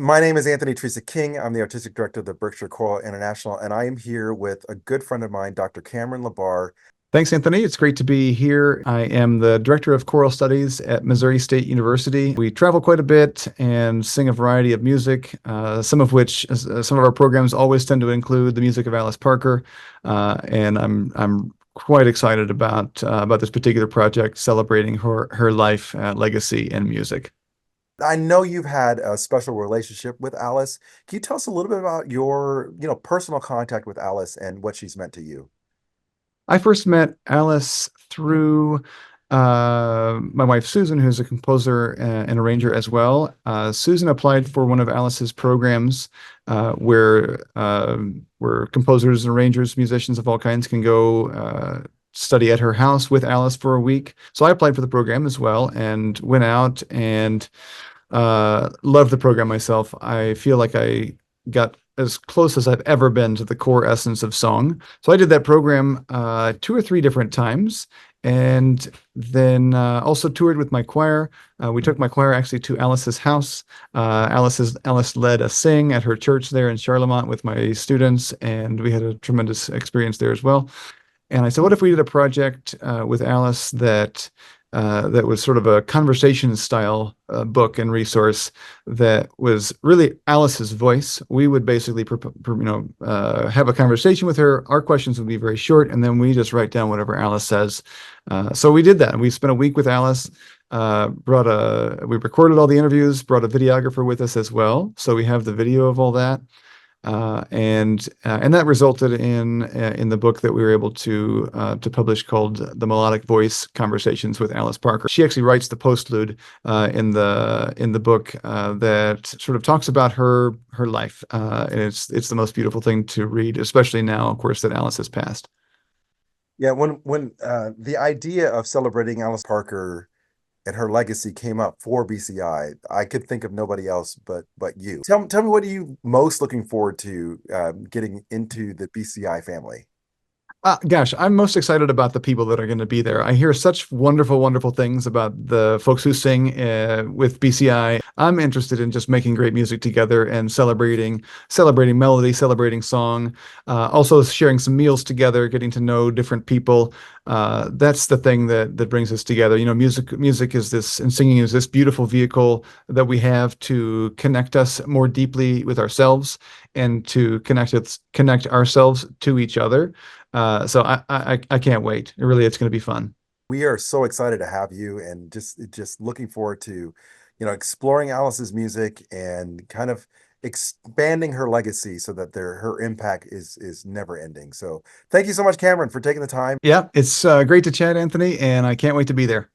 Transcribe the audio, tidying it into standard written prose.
My name is Anthony Teresa King. I'm the artistic director of the Berkshire Choral International, and I am here with a good friend of mine, Dr. Cameron LaBarr. Thanks, Anthony. It's great to be here. I am the director of choral studies at Missouri State University. We travel quite a bit and sing a variety of music, some of our programs always tend to include the music of Alice Parker, and I'm quite excited about this particular project celebrating her life, legacy, and music. I know you've had a special relationship with Alice. Can you tell us a little bit about your, personal contact with Alice and what she's meant to you? I first met Alice through my wife Susan, who's a composer and arranger as well. Susan applied for one of Alice's programs where composers, arrangers, musicians of all kinds can go study at her house with Alice for a week. So I applied for the program as well and went out and loved the program myself. I feel like I got as close as I've ever been to the core essence of song. So I did that program two or three different times, and then also toured with my choir. We took my choir actually to Alice's house. Alice led a sing at her church there in Charlemont with my students, and we had a tremendous experience there as well. And I said, what if we did a project with Alice that was sort of a conversation style book and resource that was really Alice's voice. We would basically, have a conversation with her. Our questions would be very short, and then we just write down whatever Alice says. So we did that. We spent a week with Alice. We recorded all the interviews. Brought a videographer with us as well, so we have the video of all that. And that resulted in the book that we were able to publish called The Melodic Voice: Conversations with Alice Parker. She actually writes the postlude in the book that sort of talks about her life, and it's the most beautiful thing to read, especially now, of course, that Alice has passed. Yeah, when the idea of celebrating Alice Parker and her legacy came up for BCI, I could think of nobody else but you. Tell me, what are you most looking forward to getting into the BCI family? Gosh, I'm most excited about the people that are going to be there. I hear such wonderful, wonderful things about the folks who sing with BCI. I'm interested in just making great music together and celebrating melody, celebrating song, also sharing some meals together, getting to know different people. That's the thing that brings us together. Music is this, and singing is this beautiful vehicle that we have to connect us more deeply with ourselves and to connect ourselves to each other. So I can't wait. It's going to be fun. We are so excited to have you, and just looking forward to, exploring Alice's music and kind of expanding her legacy so that her impact is never ending. So thank you so much, Cameron, for taking the time. Yeah, it's great to chat, Anthony, and I can't wait to be there.